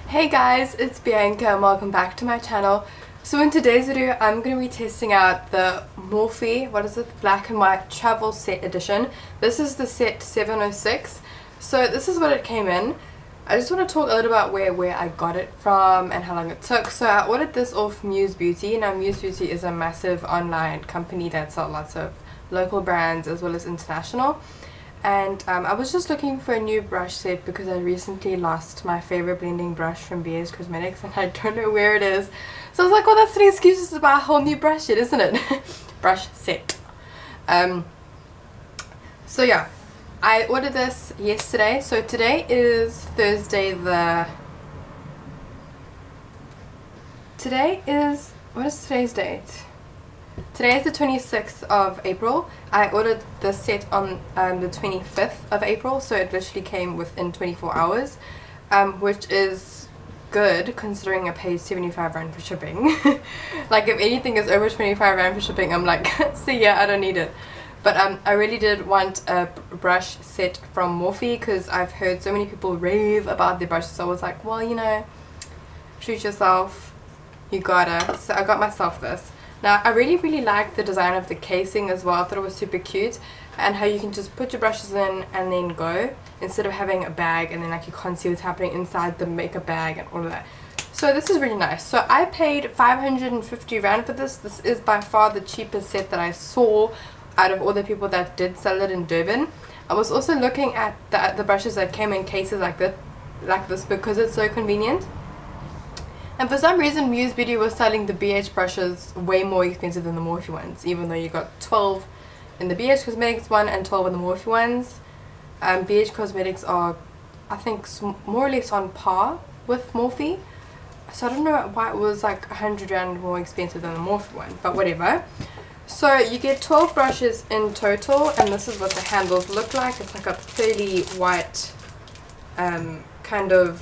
Hey guys, it's Bianca and welcome back to my channel. So in today's video I'm going to be testing out the Morphe, black and white travel set edition. This is the set 706. So this is what it came in. I just want to talk a little about where I got it from and how long it took. So I ordered this off Muse Beauty. Now Muse Beauty is a massive online company that sells lots of local brands as well as international. And I was just looking for a new brush set because I recently lost my favorite blending brush from BH Cosmetics and I don't know where it is. So I was like, well, that's an excuse to buy a whole new brush set, isn't it? Brush set. So yeah, I ordered this yesterday. So today is Thursday what is today's date? Today is the 26th of April. I ordered the set on the 25th of April, so it literally came within 24 hours, which is good considering I paid 75 Rand for shipping. Like if anything is over 25 Rand for shipping, I'm like, see ya, I don't need it. But I really did want a brush set from Morphe because I've heard so many people rave about their brushes, so I was like, well, you know, treat yourself, you gotta. So I got myself this. Now I really like the design of the casing as well. I thought it was super cute, and how you can just put your brushes in and then go instead of having a bag and then like you can't see what's happening inside the makeup bag and all of that. So this is really nice. So I paid 550 Rand for this. This is by far the cheapest set that I saw out of all the people that did sell it in Durban. I was also looking at the brushes that came in cases like this because it's so convenient. And for some reason Muse Beauty was selling the BH brushes way more expensive than the Morphe ones, even though you got 12 in the BH Cosmetics one and 12 in the Morphe ones. BH Cosmetics are, I think, more or less on par with Morphe. So I don't know why it was like 100 Rand more expensive than the Morphe one, but whatever. So you get 12 brushes in total, and this is what the handles look like. It's like a fairly white kind of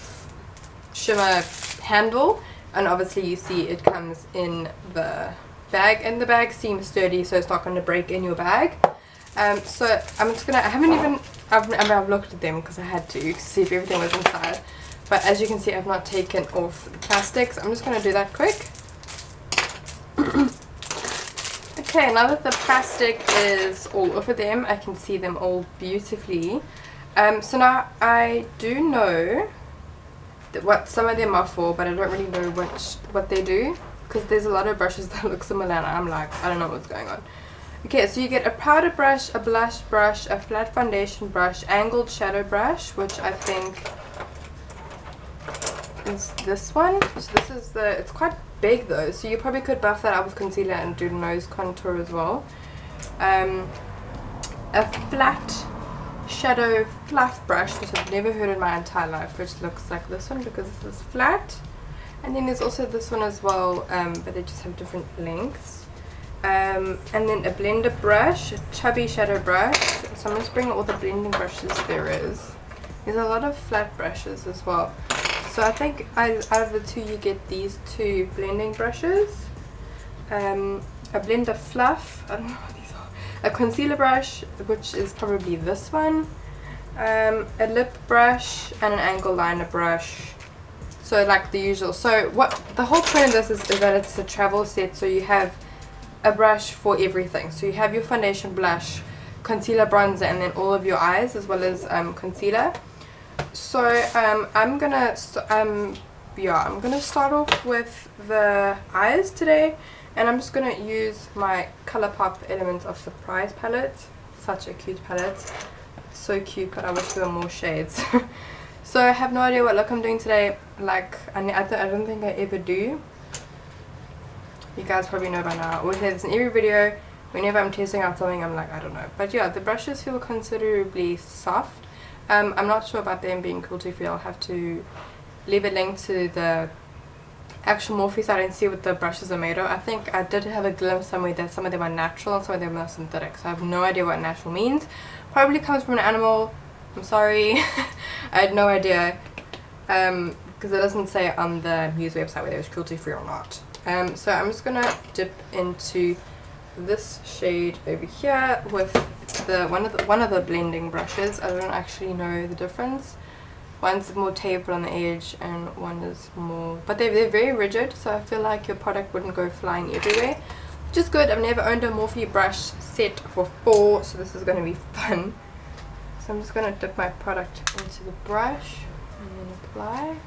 shimmer handle, and obviously you see it comes in the bag, and the bag seems sturdy, so it's not going to break in your bag. So I'm just gonna, I've looked at them because I had to see if everything was inside, but as you can see I've not taken off the plastic, so I'm just going to do that quick. Okay, now that the plastic is all over them, I can see them all beautifully. So now I do know what some of them are for, but I don't really know what they do because there's a lot of brushes that look similar and I'm like, I don't know what's going on. Okay, so you get a powder brush, a blush brush, a flat foundation brush, angled shadow brush, which I think is this one. So this is it's quite big though, so you probably could buff that up with concealer and do nose contour as well. A flat shadow fluff brush, which I've never heard in my entire life, which looks like this one because this is flat. And then there's also this one as well, but they just have different lengths. And then a blender brush, a chubby shadow brush. So I'm just bringing all the blending brushes there is. There's a lot of flat brushes as well. So I think out of the two you get these two blending brushes. A blender fluff, I don't know what these are. A concealer brush, which is probably this one. A lip brush and an angle liner brush. So like the usual. So what the whole point of this is that it's a travel set, so you have a brush for everything. So you have your foundation, blush, concealer, bronzer, and then all of your eyes as well as concealer. So I'm gonna start off with the eyes today, and I'm just gonna use my ColourPop Elements of Surprise palette. Such a cute palette, it's so cute, but I wish there were more shades. So I have no idea what look I'm doing today. Like I don't think I ever do. You guys probably know by now. I always say this in every video. Whenever I'm testing out something, I'm like, I don't know. But yeah, the brushes feel considerably soft. I'm not sure about them being cruelty free. I'll have to leave a link to the actual Morphe site and see what the brushes are made of. I think I did have a glimpse somewhere that some of them are natural and some of them are synthetic. So I have no idea what natural means. Probably comes from an animal. I'm sorry. I had no idea. Because it doesn't say on the Muse website whether it's cruelty free or not. So I'm just gonna dip into this shade over here with one of the blending brushes. I don't actually know the difference. One's more tapered on the edge and one is more, but they're very rigid, so I feel like your product wouldn't go flying everywhere, which is good. I've never owned a Morphe brush set before, so this is going to be fun. So I'm just going to dip my product into the brush and then apply.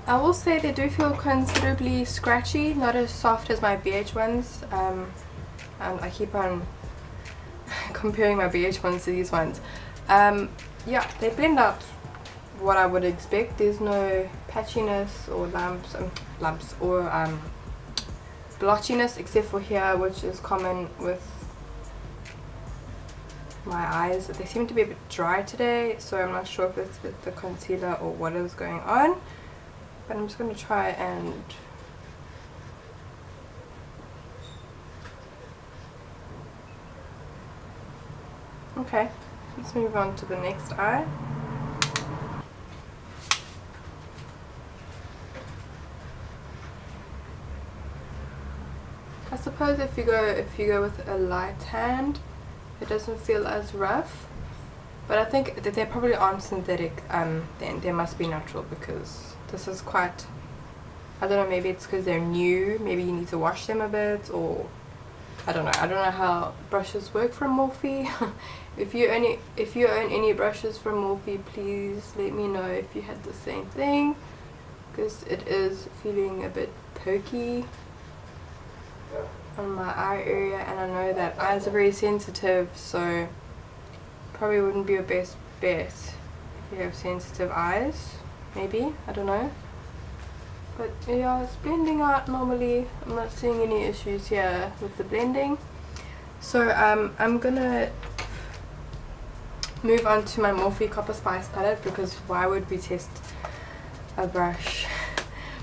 I will say they do feel considerably scratchy, not as soft as my BH ones. And I keep on comparing my BH ones to these ones. Yeah, they blend out what I would expect. There's no patchiness or lumps or blotchiness, except for here, which is common with my eyes. They seem to be a bit dry today, so I'm not sure if it's with the concealer or what is going on. But I'm just going to try and okay, let's move on to the next eye. I suppose if you go with a light hand, it doesn't feel as rough. But I think that they probably aren't synthetic. Then they must be natural, because this is quite, I don't know, maybe it's because they're new, maybe you need to wash them a bit, or I don't know how brushes work from Morphe. if you own any brushes from Morphe, please let me know if you had the same thing, because it is feeling a bit pokey on my eye area, and I know that eyes are very sensitive, so probably wouldn't be your best bet if you have sensitive eyes. Maybe, I don't know. But yeah, it's blending out normally. I'm not seeing any issues here with the blending. So I'm gonna move on to my Morphe Copper Spice palette, because why would we test a brush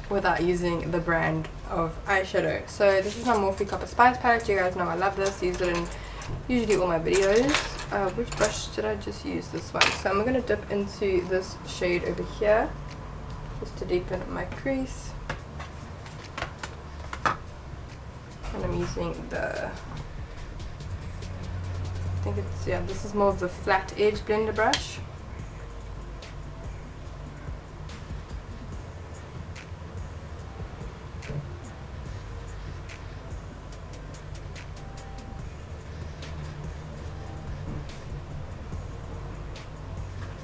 without using the brand of eyeshadow? So this is my Morphe Copper Spice palette. You guys know I love this. Use it in usually all my videos. Which brush did I just use? This one. So I'm going to dip into this shade over here just to deepen my crease, and I'm using the, I think it's, yeah, this is more of the flat edge blender brush.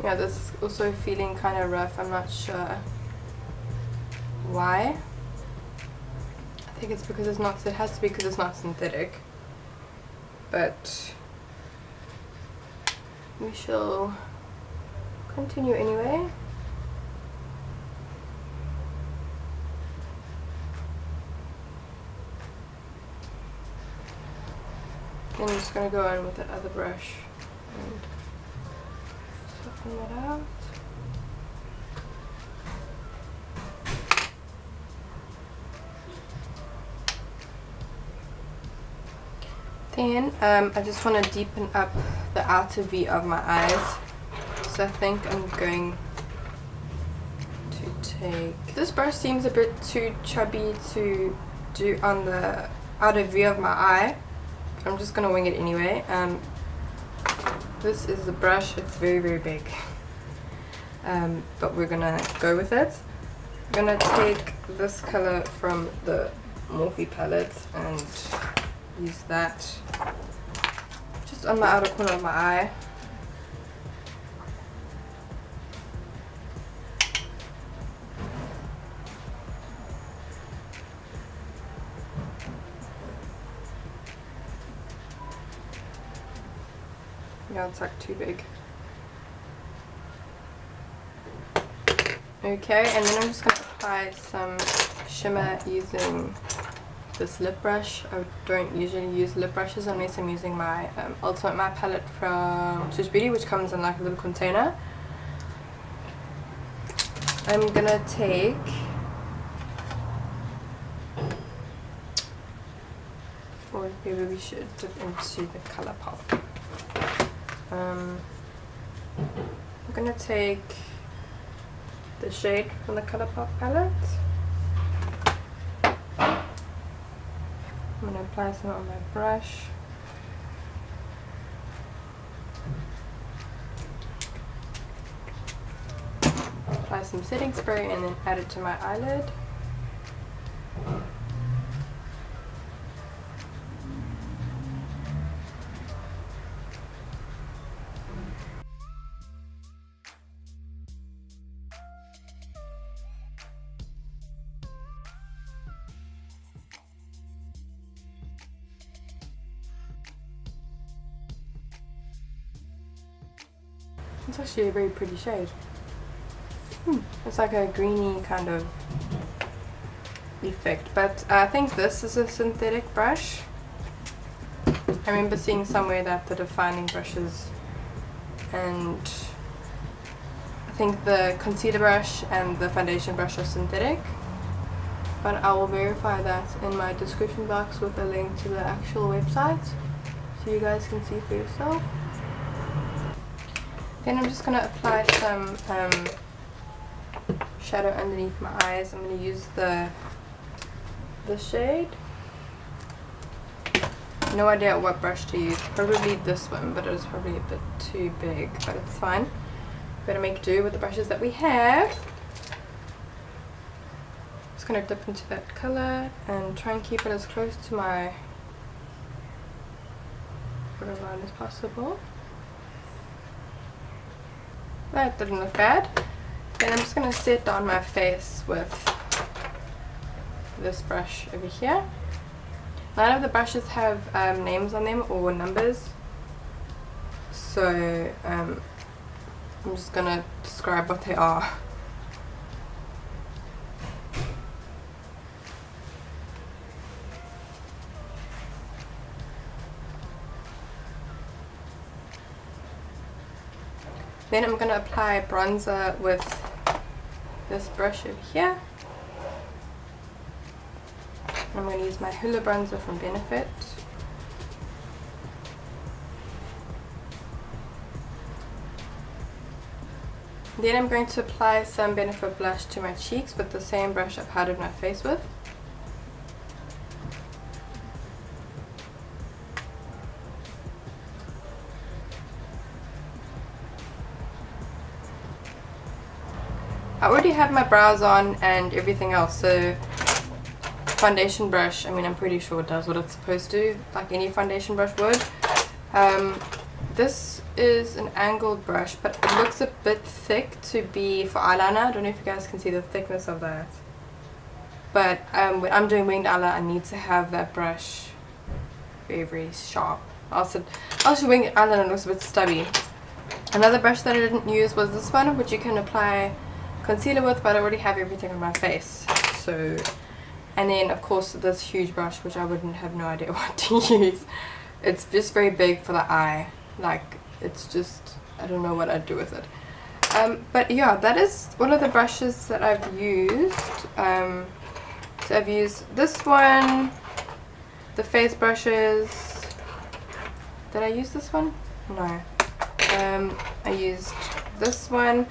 Yeah, this is also feeling kind of rough. I'm not sure why. I think it's because it's not, it has to be because it's not synthetic. But we shall continue anyway. Then I'm just going to go on with that other brush and soften that out. Then I just want to deepen up the outer V of my eyes. So I think I'm going to take, this brush seems a bit too chubby to do on the outer V of my eye. I'm just going to wing it anyway. This is the brush, it's very, very big. But we're going to go with it. I'm going to take this color from the Morphe palette and use that just on my outer corner of my eye. Yeah, it's like too big. Okay, and then I'm just going to apply some shimmer using this lip brush. I would don't usually use lip brushes unless I'm using my Ultimate Matte palette from Swiss Beauty, which comes in like a little container. I'm gonna take or maybe we should dip into the color pop. I'm gonna take the shade from the color pop palette. I'm gonna apply some on my brush. Apply some setting spray and then add it to my eyelid. It's actually a very pretty shade. It's like a greeny kind of effect, but I think this is a synthetic brush. I remember seeing somewhere that the defining brushes and I think the concealer brush and the foundation brush are synthetic, but I will verify that in my description box with a link to the actual website so you guys can see for yourself. Then I'm just going to apply some shadow underneath my eyes. I'm going to use the shade. No idea what brush to use. Probably this one, but it was probably a bit too big, but it's fine. Better make do with the brushes that we have. Just going to dip into that color and try and keep it as close to my borderline as possible. That didn't look bad. Then I'm just going to set down my face with this brush over here. None of the brushes have names on them or numbers, so I'm just going to describe what they are. Then I'm going to apply bronzer with this brush over here. I'm going to use my Hoola bronzer from Benefit. Then I'm going to apply some Benefit blush to my cheeks with the same brush I've powdered my face with. I already have my brows on and everything else, so foundation brush, I mean, I'm pretty sure it does what it's supposed to, like any foundation brush would. This is an angled brush, but it looks a bit thick to be for eyeliner. I don't know if you guys can see the thickness of that. But when I'm doing winged eyeliner, I need to have that brush very, very sharp. Also winged eyeliner looks a bit stubby. Another brush that I didn't use was this one, which you can apply concealer with, but I already have everything on my face. So, and then of course this huge brush, which I wouldn't have no idea what to use. It's just very big for the eye. Like, it's just, I don't know what I'd do with it. But yeah, that is all of the brushes that I've used. So I've used this one, the face brushes. Did I use this one? No. I used this one.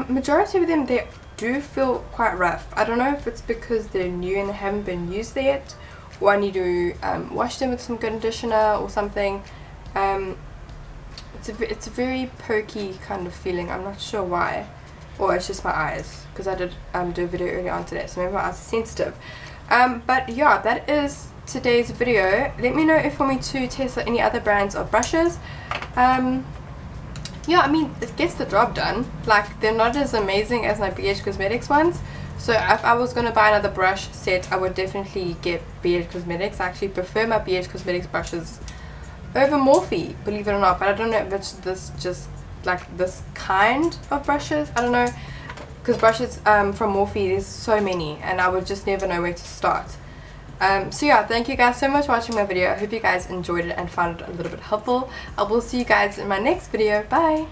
Majority of them, they do feel quite rough. I don't know if it's because they're new and they haven't been used yet, or I need to wash them with some conditioner or something. It's a very pokey kind of feeling. I'm not sure why, or it's just my eyes, because I did do a video earlier on today, so maybe my eyes are sensitive. But yeah, that is today's video. Let me know if you want me to test any other brands of brushes. Yeah, I mean, it gets the job done. Like, they're not as amazing as my BH Cosmetics ones. So if I was going to buy another brush set, I would definitely get BH Cosmetics. I actually prefer my BH Cosmetics brushes over Morphe, believe it or not. But I don't know if it's this, just like this kind of brushes. I don't know. Because brushes from Morphe, there's so many. And I would just never know where to start. So yeah, thank you guys so much for watching my video. I hope you guys enjoyed it and found it a little bit helpful. I will see you guys in my next video. Bye!